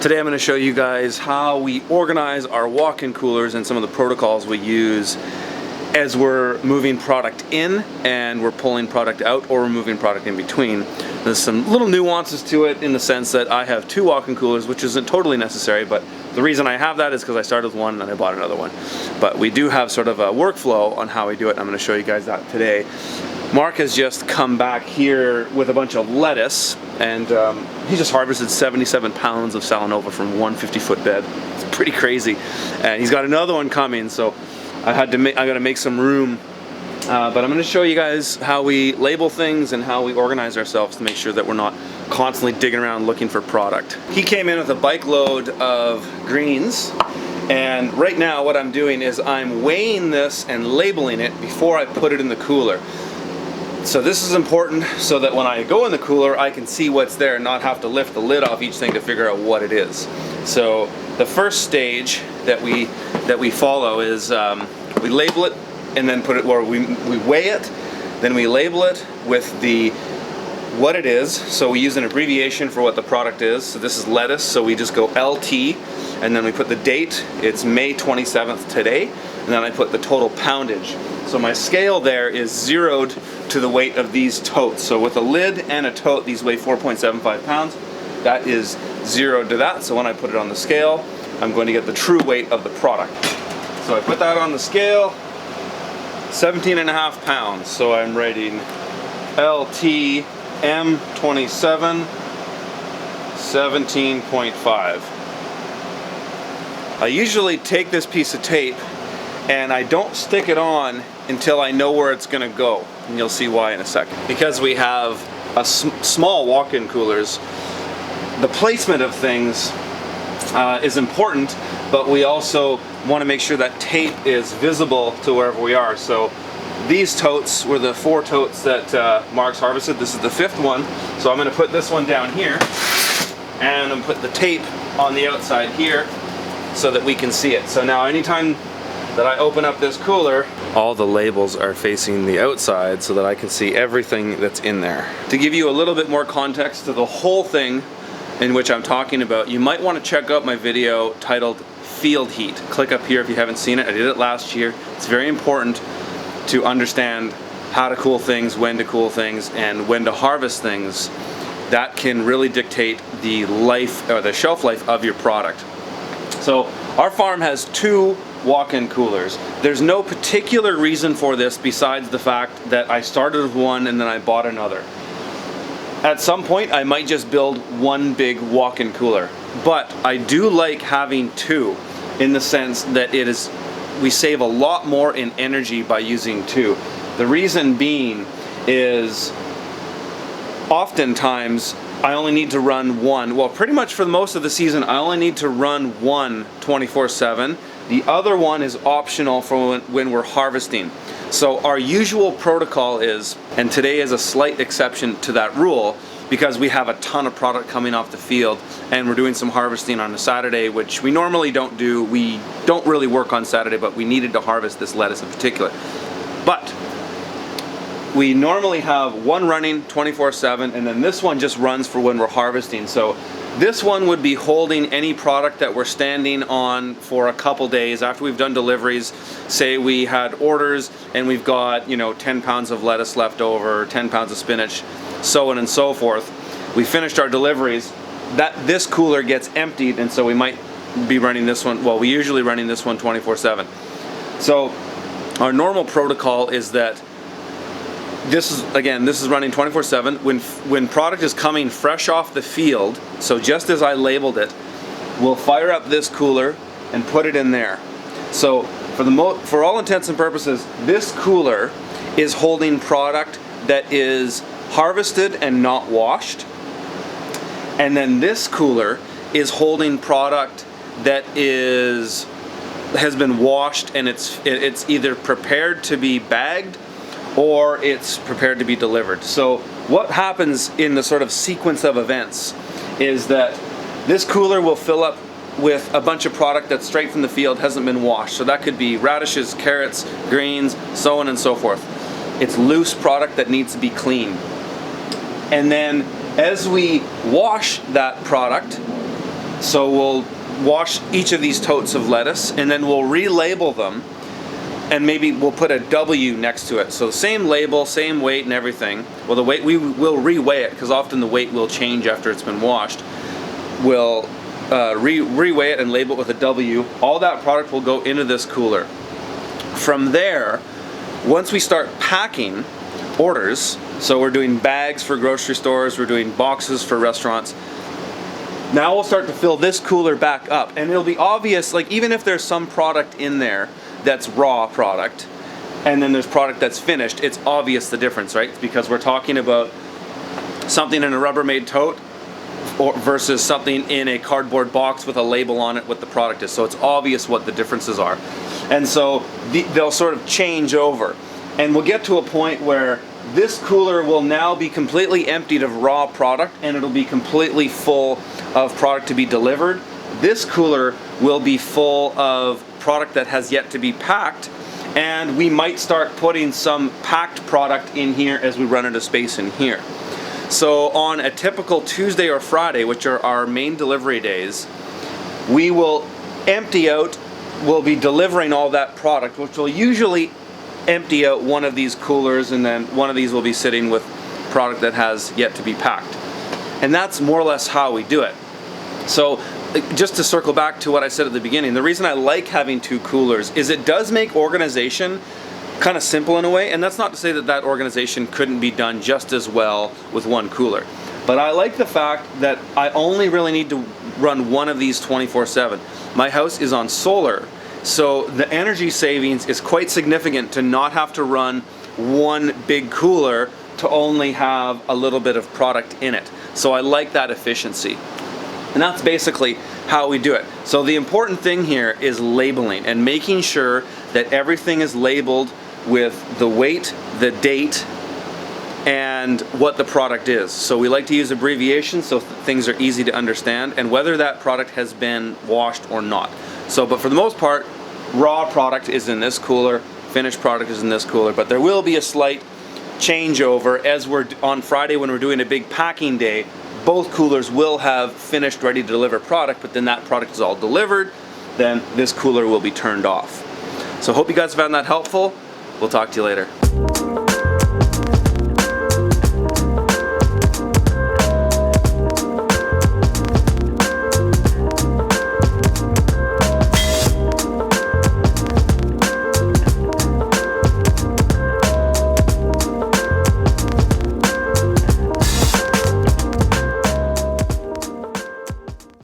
Today I'm going to show you guys how we organize our walk-in coolers and some of the protocols we use as we're moving product in and we're pulling product out, or we're moving product in between. There's some little nuances to it in the sense that I have two walk-in coolers, which isn't totally necessary, but the reason I have that is because I started with one and then I bought another one. But we do have sort of a workflow on how we do it, and I'm going to show you guys that today. Mark has just come back here with a bunch of lettuce, and he just harvested 77 pounds of Salanova from one 50-foot bed. It's pretty crazy, and he's got another one coming, so I got to make some room. But I'm going to show you guys how we label things and how we organize ourselves to make sure that we're not constantly digging around looking for product. He came in with a bike load of greens, and right now what I'm doing is I'm weighing this and labeling it before I put it in the cooler. So this is important so that when I go in the cooler I can see what's there and not have to lift the lid off each thing to figure out what it is. So the first stage that we follow is we label it and then put it, or we weigh it, then we label it with what it is. So we use an abbreviation for what the product is. So this is lettuce, so we just go LT, and then we put the date. It's May 27th today, and then I put the total poundage. So my scale there is zeroed to the weight of these totes. So with a lid and a tote, these weigh 4.75 pounds. That is zeroed to that. So when I put it on the scale, I'm going to get the true weight of the product. So I put that on the scale, 17.5 pounds. So I'm writing LT M27 17.5. I usually take this piece of tape and I don't stick it on until I know where it's going to go, and you'll see why in a second. Because we have small walk-in coolers, the placement of things is important, but we also want to make sure that tape is visible to wherever we are. So these totes were the 4 totes that Mark's harvested. This is the 5th one, so I'm going to put this one down here, and I'm going to put the tape on the outside here so that we can see it. So now anytime that I open up this cooler, all the labels are facing the outside so that I can see everything that's in there. To give you a little bit more context to the whole thing in which I'm talking about, you might want to check out my video titled Field Heat. Click up here if you haven't seen it. I did it last year. It's very important to understand how to cool things, when to cool things, and when to harvest things. That can really dictate the life or the shelf life of your product. So our farm has 2 walk-in coolers. There's no particular reason for this besides the fact that I started with one and then I bought another. At some point I might just build one big walk-in cooler, but I do like having 2 in the sense that we save a lot more in energy by using 2. The reason being is oftentimes I only need to run one. Well, pretty much for most of the season I only need to run one 24/7. The other one is optional for when we're harvesting. So our usual protocol is, and today is a slight exception to that rule, because we have a ton of product coming off the field and we're doing some harvesting on a Saturday, which we normally don't do. We don't really work on Saturday, but we needed to harvest this lettuce in particular. But we normally have one running 24/7, and then this one just runs for when we're harvesting. So this one would be holding any product that we're standing on for a couple days after we've done deliveries. Say we had orders and we've got 10 pounds of lettuce left over, 10 pounds of spinach, so on and so forth. We finished our deliveries, this cooler gets emptied, and so we might be running this one, well, we usually running this one 24/7. So our normal protocol is that this is running 24/7. When product is coming fresh off the field, so just as I labeled it, we'll fire up this cooler and put it in there. So for all intents and purposes, this cooler is holding product that is harvested and not washed, and then this cooler is holding product that has been washed, and it's either prepared to be bagged or it's prepared to be delivered. So what happens in the sort of sequence of events is that this cooler will fill up with a bunch of product that's straight from the field, hasn't been washed. So that could be radishes, carrots, greens, so on and so forth. It's loose product that needs to be cleaned. And then as we wash that product, So we'll wash each of these totes of lettuce, and then we'll relabel them, and maybe we'll put a W next to it. So the same label, same weight and everything. Well, the weight, we will reweigh it, because often the weight will change after it's been washed. We'll reweigh it and label it with a W. All that product will go into this cooler. From there, once we start packing orders, so we're doing bags for grocery stores, we're doing boxes for restaurants, now we'll start to fill this cooler back up, and it'll be obvious, like even if there's some product in there that's raw product, and then there's product that's finished, it's obvious the difference, right? Because we're talking about something in a Rubbermaid tote versus something in a cardboard box with a label on it what the product is. So it's obvious what the differences are. And so they'll sort of change over. And we'll get to a point where this cooler will now be completely emptied of raw product, and it'll be completely full of product to be delivered. This cooler will be full of product that has yet to be packed, and we might start putting some packed product in here as we run out of space in here. So on a typical Tuesday or Friday, which are our main delivery days, we will empty out, we'll be delivering all that product, which will usually empty out one of these coolers, and then one of these will be sitting with product that has yet to be packed. And that's more or less how we do it. So just to circle back to what I said at the beginning, the reason I like having two coolers is it does make organization kind of simple in a way, and that's not to say that that organization couldn't be done just as well with one cooler. But I like the fact that I only really need to run one of these 24/7. My house is on solar, so the energy savings is quite significant to not have to run one big cooler to only have a little bit of product in it. So I like that efficiency. And that's basically how we do it. So the important thing here is labeling and making sure that everything is labeled with the weight, the date, and what the product is. So we like to use abbreviations so things are easy to understand, and whether that product has been washed or not. So, but for the most part, raw product is in this cooler, finished product is in this cooler, but there will be a slight changeover as we're on Friday when we're doing a big packing day. Both coolers will have finished, ready to deliver product, but then that product is all delivered, then this cooler will be turned off. So hope you guys found that helpful. We'll talk to you later.